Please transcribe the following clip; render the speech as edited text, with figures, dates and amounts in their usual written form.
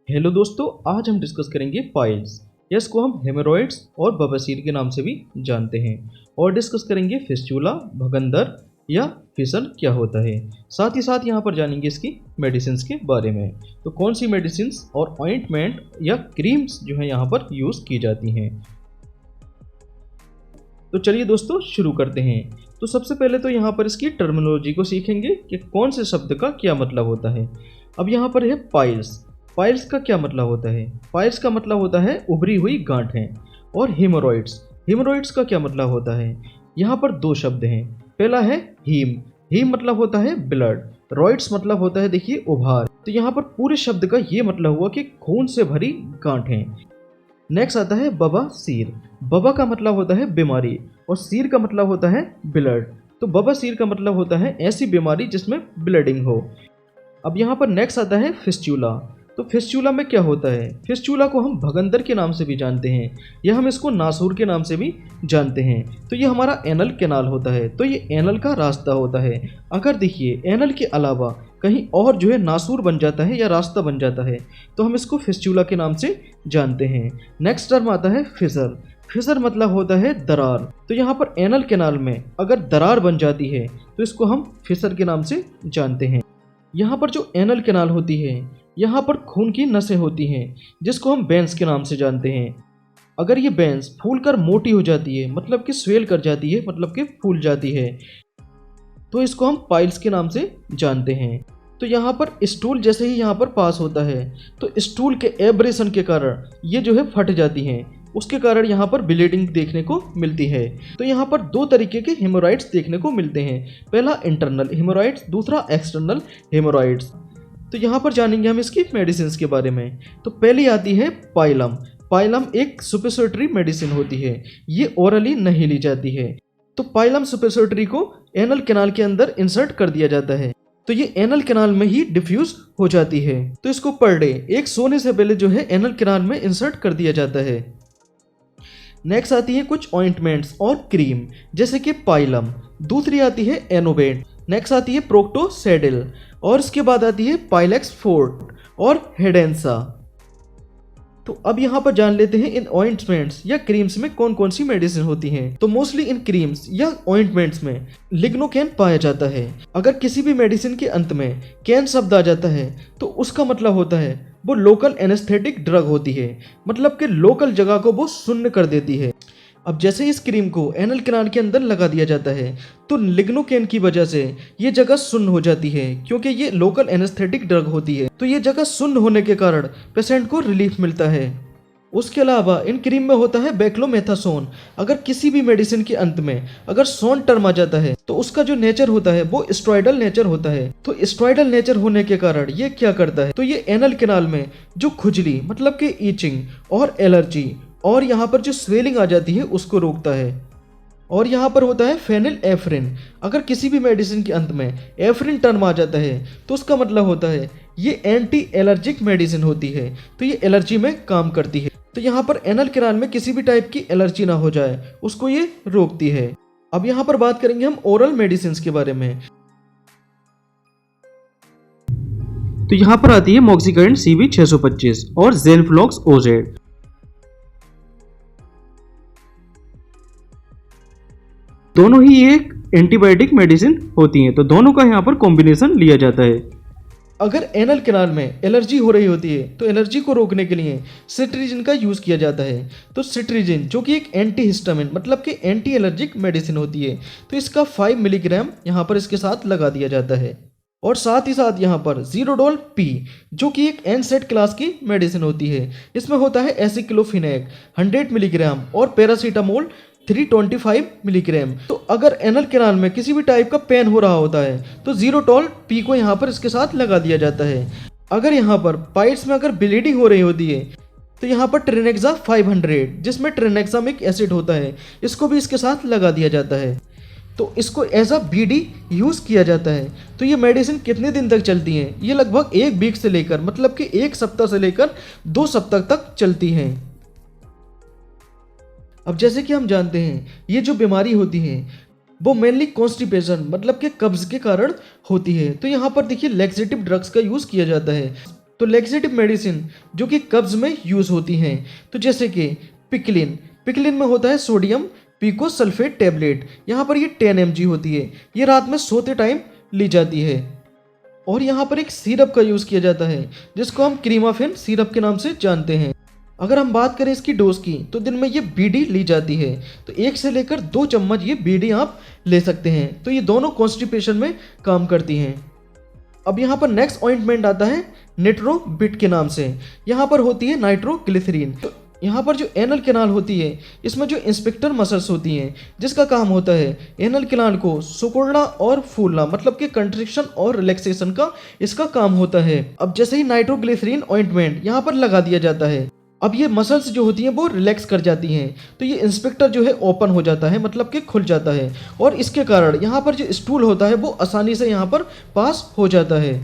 Hello दोस्तों, आज हम डिस्कस करेंगे पाइल्स। इसको हम हेमोरॉइड्स और बवासीर के नाम से भी जानते हैं। और डिस्कस करेंगे फिस्टुला, भगंदर या फिसल क्या होता है। साथ ही साथ यहाँ पर जानेंगे इसकी मेडिसिन के बारे में। तो कौन सी मेडिसिन और ऑइंटमेंट या क्रीम्स जो है यहाँ पर यूज़ की जाती हैं। तो चलिए दोस्तों शुरू करते हैं। तो सबसे पहले तो यहाँ पर इसकी टर्मिनोलॉजी को सीखेंगे कि कौन से शब्द का क्या मतलब होता है। अब यहाँ पर है पाइल्स। पाइल्स का क्या मतलब होता है? पाइल्स का मतलब होता है उभरी हुई गांठें। और हेमोरॉइड्स, हेमोरॉइड्स का क्या मतलब होता है? यहाँ पर दो शब्द हैं। पहला है हीम। हीम मतलब होता है ब्लड, रॉइड्स मतलब होता है देखिए उभार। तो यहाँ पर पूरे शब्द का ये मतलब हुआ कि खून से भरी गांठें। नेक्स्ट आता है बवासीर। बवा का मतलब होता है बीमारी और सीर का मतलब होता है ब्लड। तो बवासीर का मतलब होता है ऐसी बीमारी जिसमें ब्लडिंग हो। अब यहाँ पर नेक्स्ट आता है फिस्टुला। तो फिस्टुला में क्या होता है? फिस्टुला को हम भगंदर के नाम से भी जानते हैं या हम इसको नासूर के नाम से भी जानते हैं। तो ये हमारा एनल कैनाल होता है। तो ये एनल का रास्ता होता है। अगर देखिए एनल के अलावा कहीं और जो है नासूर बन जाता है या रास्ता बन जाता है तो हम इसको फिस्टुला के नाम से जानते हैं। नेक्स्ट टर्म आता है फिसर। फिसर मतलब होता है दरार। तो यहाँ पर एनल कैनाल में अगर दरार बन जाती है तो इसको हम फिसर के नाम से जानते हैं। यहाँ पर जो एनल कैनाल होती है, यहाँ पर खून की नसें होती हैं जिसको हम वेंस के नाम से जानते हैं। अगर ये वेंस फूलकर मोटी हो जाती है, मतलब कि स्वेल कर जाती है, मतलब कि फूल जाती है, तो इसको हम पाइल्स के नाम से जानते हैं। तो यहाँ पर स्टूल जैसे ही यहाँ पर पास होता है तो स्टूल के एब्रेशन के कारण ये जो है फट जाती हैं। उसके कारण यहाँ पर ब्लीडिंग देखने को मिलती है। तो यहाँ पर दो तरीके के हेमोरॉइड्स देखने को मिलते हैं। पहला इंटरनल हेमोरॉइड्स, दूसरा एक्सटर्नल हेमोरॉइड्स। तो यहाँ पर जानेंगे हम इसकी मेडिसिन के बारे में। तो पहली आती है पाइलम। पाइलम एक सुपेसिटरी मेडिसिन होती है। ये ओरली नहीं ली जाती है। तो पाइलम सुपेसिटरी को एनल कैनाल के अंदर इंसर्ट कर दिया जाता है। तो ये एनल कैनाल में ही डिफ्यूज हो जाती है। तो इसको पर डे एक सोने से पहले जो है एनल कैनाल में इंसर्ट कर दिया जाता है। नेक्स्ट आती है कुछ ऑइंटमेंट्स और क्रीम जैसे कि पाइलम। दूसरी आती है एनोवेट। नेक्स्ट आती है प्रोक्टोसेडिल और इसके बाद आती है पाइलेक्स फोर्ट और हेडेंसा। तो अब यहाँ पर जान लेते हैं इन ऑइंटमेंट्स या क्रीम्स में कौन कौन सी मेडिसिन होती हैं। तो मोस्टली इन क्रीम्स या ऑइंटमेंट्स में लिग्नोकेन पाया जाता है। अगर किसी भी मेडिसिन के अंत में कैन शब्द आ जाता है तो उसका मतलब होता है वो लोकल एनेस्थेटिक ड्रग होती है, मतलब कि लोकल जगह को वो शून्य कर देती है। अब जैसे इस क्रीम को एनल कैनाल के अंदर लगा दिया जाता है तो लिग्नोकेन की वजह से ये जगह सुन्न हो जाती है, क्योंकि ये लोकल एनेस्थेटिक ड्रग होती है। तो ये जगह सुन्न होने के कारण पेशेंट को रिलीफ मिलता है। उसके अलावा इन क्रीम में होता है बेक्लोमेथासोन। अगर किसी भी मेडिसिन के अंत में अगर सोन टर्म आ जाता है तो उसका जो नेचर होता है वो स्टेरॉयडल नेचर होता है। तो स्टेरॉयडल नेचर होने के कारण ये क्या करता है, तो ये एनल कैनाल में जो खुजली मतलब कि ईचिंग और एलर्जी और यहाँ पर जो स्वेलिंग आ जाती है उसको रोकता है। और यहाँ पर होता है फेनिल एफ्रिन। अगर किसी भी मेडिसिन के अंत में एफ्रिन टर्म आ जाता है तो उसका मतलब होता है ये एंटी एलर्जिक मेडिसिन होती है। तो ये एलर्जी में काम करती है। तो यहाँ पर एनल कैनाल में किसी भी टाइप की एलर्जी ना हो जाए उसको ये रोकती है। अब यहाँ पर बात करेंगे हम ओरल मेडिसिन के बारे में। तो यहाँ पर आती है मॉक्सिकाइन CB 625 और ज़ेनफ्लॉक्स OZ। दोनों ही एक एंटीबायोटिक मेडिसिन होती हैं, तो दोनों का यहाँ पर कॉम्बिनेशन लिया जाता है। अगर एनल कैनाल में एलर्जी हो रही होती है तो एलर्जी को रोकने के लिए सिट्रीजिन का यूज़ किया जाता है। तो सिट्रीजिन जो कि एक एंटीहिस्टामिन मतलब कि एंटी एलर्जिक मेडिसिन होती है, तो इसका 5 मिलीग्राम यहाँ पर इसके साथ लगा दिया जाता है। और साथ ही साथ यहाँ पर ज़ीरोडोल P जो कि एक एनसेड क्लास की मेडिसिन होती है। इसमें होता है एसिक्लोफिनेक 100 मिलीग्राम और पैरासीटामोल 325 मिलीग्राम। तो अगर एनल कैनाल में किसी भी टाइप का पेन हो रहा होता है तो ज़ीरोडोल P को यहाँ पर इसके साथ लगा दिया जाता है। अगर यहाँ पर पाइल्स में अगर ब्लीडिंग हो रही होती है तो यहाँ पर ट्रेनेक्सा 500 जिसमें ट्रेनेक्सामिक एसिड होता है इसको भी इसके साथ लगा दिया जाता है। तो इसको एज अ BD यूज़ किया जाता है। तो ये मेडिसिन कितने दिन तक चलती हैं? ये लगभग 1 वीक से लेकर मतलब कि 1 सप्ताह से लेकर 2 सप्ताह तक चलती हैं। अब जैसे कि हम जानते हैं ये जो बीमारी होती है वो मेनली कॉन्स्टिपेशन मतलब कि कब्ज के कारण होती है। तो यहाँ पर देखिए लैक्सेटिव ड्रग्स का यूज़ किया जाता है। तो लेक्सेटिव मेडिसिन जो कि कब्ज में यूज़ होती हैं, तो जैसे कि पिकलिन, पिकलिन में होता है सोडियम पिकोसल्फेट टैबलेट, यहाँ पर ये 10 mg होती है, ये रात में सोते टाइम ली जाती है। और यहाँ पर एक सिरप का यूज़ किया जाता है जिसको हम क्रीमाफेन सिरप के नाम से जानते हैं। अगर हम बात करें इसकी डोज की तो दिन में ये बीडी ली जाती है, तो 1 से लेकर 2 चम्मच ये बीडी आप ले सकते हैं। तो ये दोनों कॉन्स्टिपेशन में काम करती हैं। अब यहाँ पर नेक्स्ट ऑइंटमेंट आता है नेट्रोबिट के नाम से, यहाँ पर होती है नाइट्रोग्लिसरीन। तो यहाँ पर जो एनल कैनाल होती है इसमें जो इंस्पेक्टर मसल्स होती हैं जिसका काम होता है एनल कैनाल को सिकुड़ना और फूलना, मतलब कि कंट्रिक्शन और रिलैक्सेशन का इसका काम होता है। अब जैसे ही नाइट्रोग्लिसरीन ऑइंटमेंट यहाँ पर लगा दिया जाता है, अब ये मसल्स जो होती हैं वो रिलैक्स कर जाती हैं, तो ये इंस्पेक्टर जो है ओपन हो जाता है, मतलब कि खुल जाता है, और इसके कारण यहाँ पर जो स्टूल होता है वो आसानी से यहाँ पर पास हो जाता है।